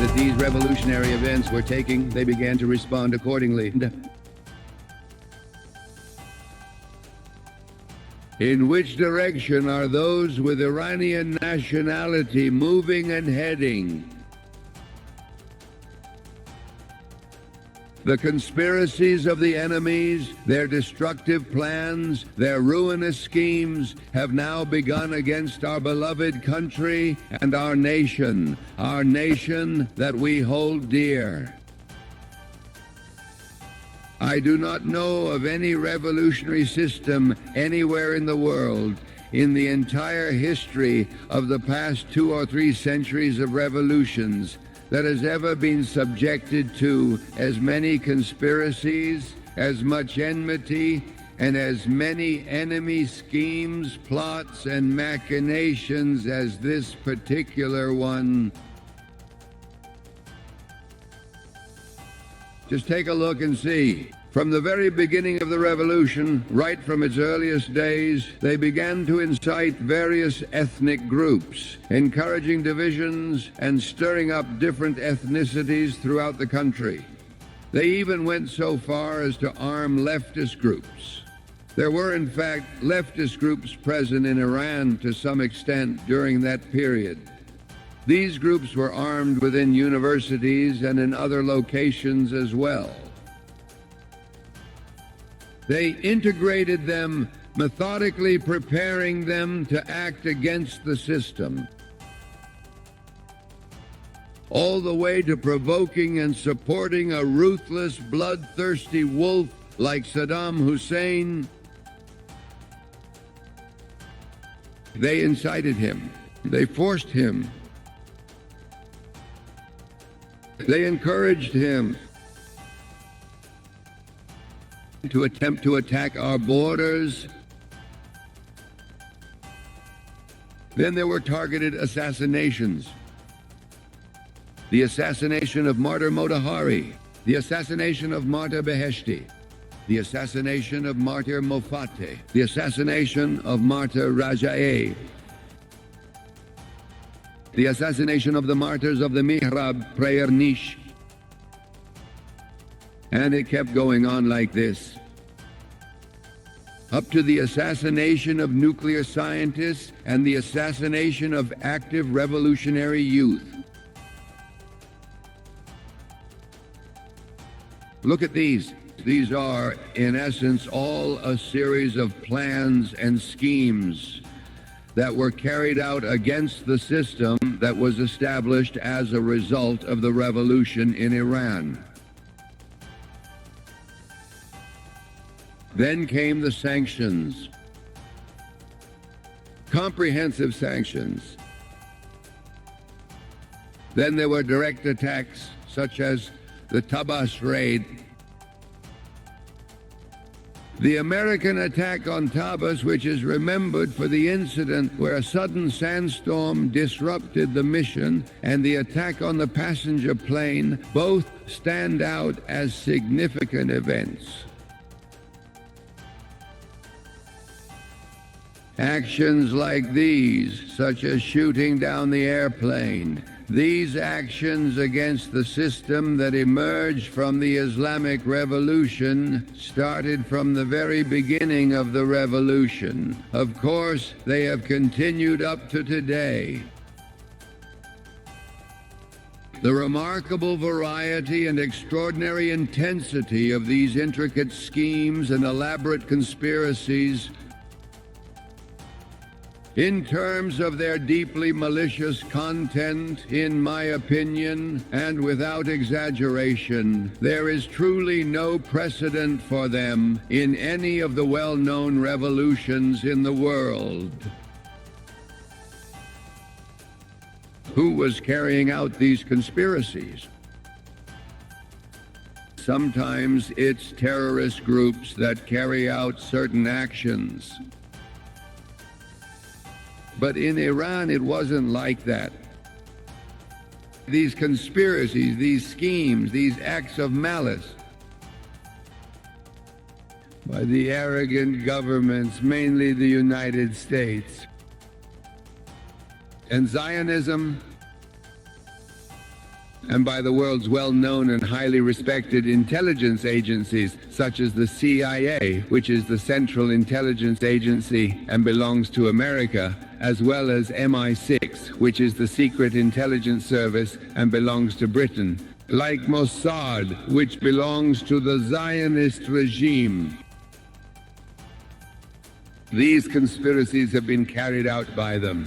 that these revolutionary events were taking, they began to respond accordingly. In which direction are those with Iranian nationality moving and heading? The conspiracies of the enemies, their destructive plans, their ruinous schemes have now begun against our beloved country and our nation that we hold dear. I do not know of any revolutionary system anywhere in the world, in the entire history of the past 2 or 3 centuries of revolutions, that has ever been subjected to as many conspiracies, as much enmity, and as many enemy schemes, plots, and machinations as this particular one. Just take a look and see. From the very beginning of the revolution, right from its earliest days, they began to incite various ethnic groups, encouraging divisions and stirring up different ethnicities throughout the country. They even went so far as to arm leftist groups. There were, in fact, leftist groups present in Iran to some extent during that period. These groups were armed within universities and in other locations as well. They integrated them, methodically preparing them to act against the system, all the way to provoking and supporting a ruthless, bloodthirsty wolf like Saddam Hussein. They incited him. They forced him. They encouraged him to attempt to attack our borders. Then there were targeted assassinations. The assassination of Martyr Motahari, the assassination of Martyr Beheshti, the assassination of Martyr Mofatteh, the assassination of Martyr Rajaei, the assassination of the martyrs of the Mihrab prayer niche. And it kept going on like this, up to the assassination of nuclear scientists and the assassination of active revolutionary youth. Look at these. These are, in essence, all a series of plans and schemes that were carried out against the system that was established as a result of the revolution in Iran. Then came the sanctions, comprehensive sanctions. Then there were direct attacks, such as the Tabas raid. The American attack on Tabas, which is remembered for the incident where a sudden sandstorm disrupted the mission, and the attack on the passenger plane, both stand out as significant events. Actions like these, such as shooting down the airplane, these actions against the system that emerged from the Islamic Revolution started from the very beginning of the revolution. Of course, they have continued up to today. The remarkable variety and extraordinary intensity of these intricate schemes and elaborate conspiracies, in terms of their deeply malicious content, in my opinion, and without exaggeration, there is truly no precedent for them in any of the well-known revolutions in the world. Who was carrying out these conspiracies? Sometimes it's terrorist groups that carry out certain actions. But in Iran, it wasn't like that. These conspiracies, these schemes, these acts of malice by the arrogant governments, mainly the United States, and Zionism and by the world's well-known and highly respected intelligence agencies, such as the CIA, which is the Central Intelligence Agency and belongs to America, as well as MI6, which is the Secret Intelligence Service and belongs to Britain, like Mossad, which belongs to the Zionist regime. These conspiracies have been carried out by them.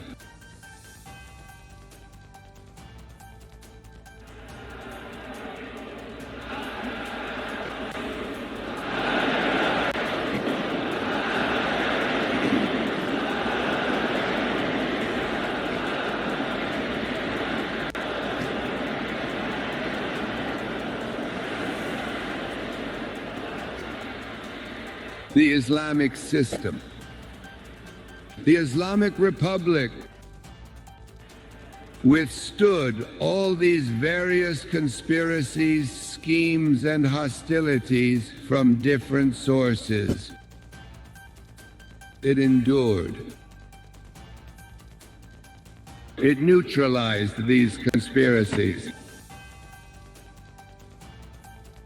The Islamic system, the Islamic Republic, withstood all these various conspiracies, schemes, and hostilities from different sources. It endured. It neutralized these conspiracies.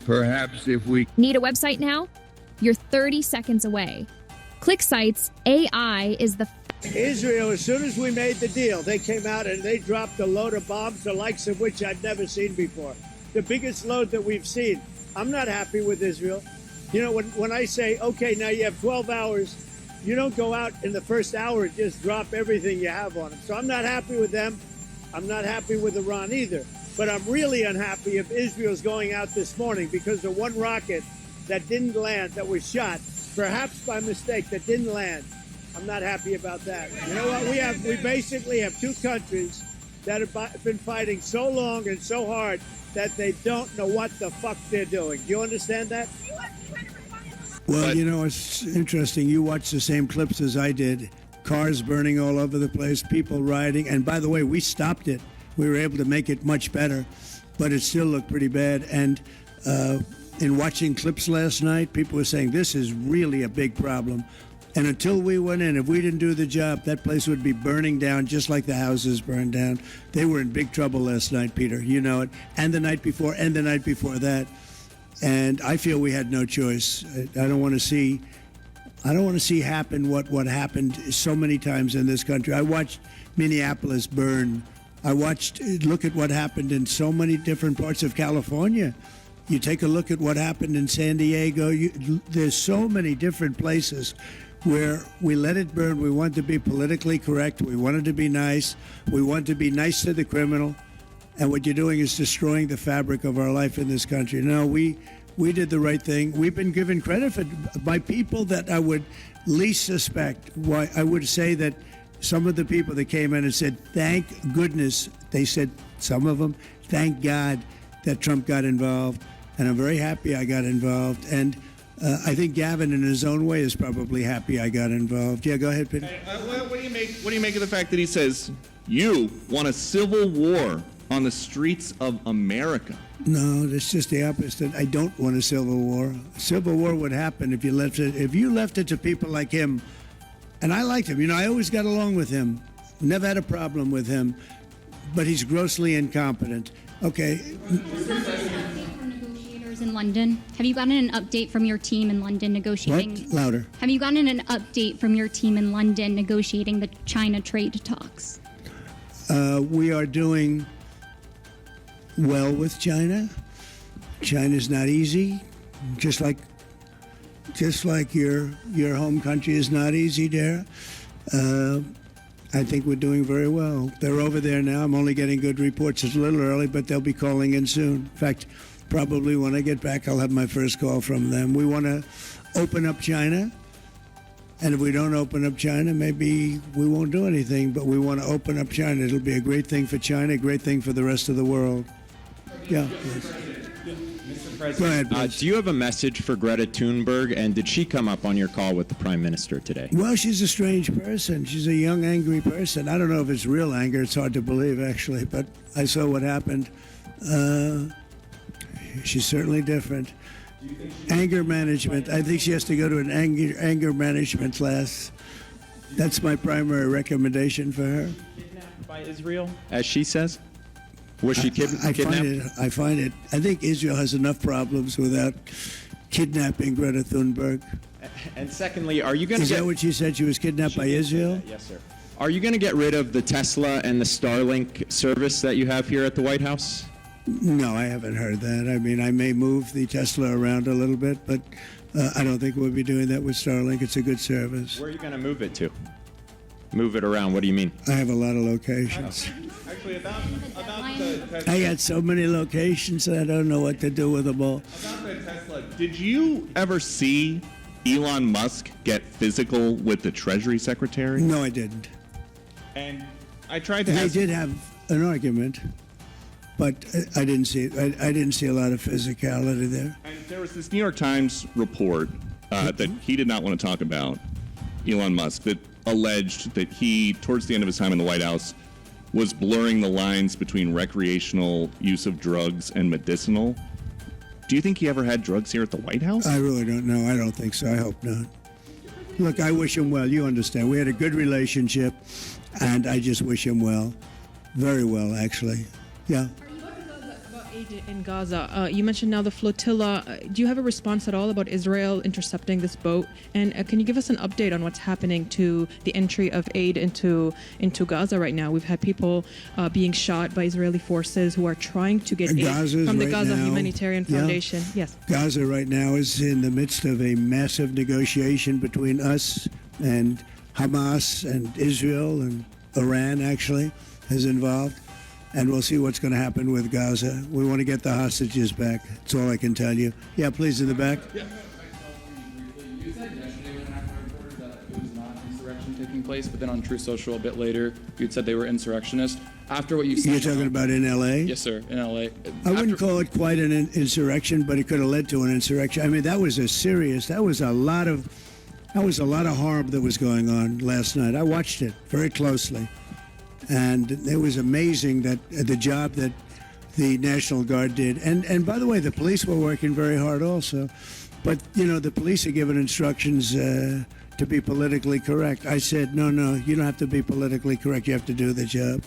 Perhaps if we need a website now? You're 30 seconds away. ClickSite's AI is the Israel, as soon as we made the deal, they came out and they dropped a load of bombs, the likes of which I'd never seen before. The biggest load that we've seen. I'm not happy with Israel. You know, when I say, okay, now you have 12 hours, you don't go out in the first hour and just drop everything you have on them. So I'm not happy with them. I'm not happy with Iran either. But I'm really unhappy if Israel's going out this morning because the one rocket that didn't land, that was shot, perhaps by mistake, that didn't land. I'm not happy about that. You know what? We basically have two countries that have been fighting so long and so hard that they don't know what the fuck they're doing. Do you understand that? Well, you know, it's interesting. You watched the same clips as I did. Cars burning all over the place, people rioting. And by the way, we stopped it. We were able to make it much better, but it still looked pretty bad. And in watching clips last night, people were saying this is really a big problem. And until we went in, if we didn't do the job, that place would be burning down just like the houses burned down. They were in big trouble last night, Peter. You know it. And the night before, and the night before that. And I feel we had no choice. I don't want to see happen what happened so many times in this country. I watched Minneapolis burn. Look at what happened in so many different parts of California. You take a look at what happened in San Diego. There's so many different places where we let it burn. We want to be politically correct. We wanted to be nice. We want to be nice to the criminal. And what you're doing is destroying the fabric of our life in this country. No, we did the right thing. We've been given credit by people that I would least suspect. Why I would say that some of the people that came in and said, thank goodness, they said, some of them, thank God that Trump got involved. And I'm very happy I got involved. And I think Gavin, in his own way, is probably happy I got involved. Yeah, go ahead, Peter. What do you make of the fact that he says you want a civil war on the streets of America? No, that's just the opposite. I don't want a civil war. A civil war would happen if you left it. If you left it to people like him, and I liked him. You know, I always got along with him. Never had a problem with him. But he's grossly incompetent. Okay. In London. Have you gotten an update from your team in London negotiating? What? Louder. Have you gotten an update from your team in London negotiating the China trade talks? We are doing well with China. China's not easy, just like your home country is not easy there. I think we're doing very well. They're over there now. I'm only getting good reports. It's a little early, but they'll be calling in soon. In fact, probably when I get back, I'll have my first call from them. We want to open up China. And if we don't open up China, maybe we won't do anything. But we want to open up China. It'll be a great thing for China, a great thing for the rest of the world. Yeah. Mr. President, go ahead, please. do you have a message for Greta Thunberg? And did she come up on your call with the Prime Minister today? Well, she's a strange person. She's a young, angry person. I don't know if it's real anger. It's hard to believe, actually. But I saw what happened. She's certainly different. Anger management. I think she has to go to an anger management class. That's my primary recommendation for her. Kidnapped by Israel, as she says? Was she kidnapped? I think Israel has enough problems without kidnapping Greta Thunberg. And secondly, are you going to Is that what she said? She was kidnapped by Israel? Yes, sir. Are you going to get rid of the Tesla and the Starlink service that you have here at the White House? No, I haven't heard that. I mean, I may move the Tesla around a little bit, but I don't think we'll be doing that with Starlink. It's a good service. Where are you going to move it to? Move it around. What do you mean? I have a lot of locations. Actually, about the I got so many locations that I don't know what to do with them all. About the Tesla, did you ever see Elon Musk get physical with the Treasury Secretary? No, I didn't. And I tried to They ask. did have an argument, but I didn't see it. I didn't see a lot of physicality there. And there was this New York Times report that he did not want to talk about, Elon Musk, that alleged that he, towards the end of his time in the White House, was blurring the lines between recreational use of drugs and medicinal. Do you think he ever had drugs here at the White House? I really don't know. I don't think so. I hope not. Look, I wish him well. You understand. We had a good relationship, and I just wish him well. Very well, actually. Yeah. About aid in Gaza, you mentioned now the flotilla. Do you have a response at all about Israel intercepting this boat? And can you give us an update on what's happening to the entry of aid into Gaza right now? We've had people being shot by Israeli forces who are trying to get aid from the Gaza Humanitarian Foundation. Yes. Gaza right now is in the midst of a massive negotiation between us and Hamas and Israel, and Iran actually is involved. And we'll see what's going to happen with Gaza. We want to get the hostages back. That's all I can tell you. Yeah, please, in the back. You said yesterday when I reported that it was not insurrection taking place, but then on True Social a bit later, you'd said they were insurrectionists. After what you've seen... You're talking about in L.A.? Yes, sir, in L.A. I wouldn't call it quite an insurrection, but it could have led to an insurrection. I mean, that was a lot of harm that was going on last night. I watched it very closely. And it was amazing that the job that the National Guard did. And by the way, the police were working very hard also. But, you know, the police are given instructions to be politically correct. I said, no, you don't have to be politically correct. You have to do the job.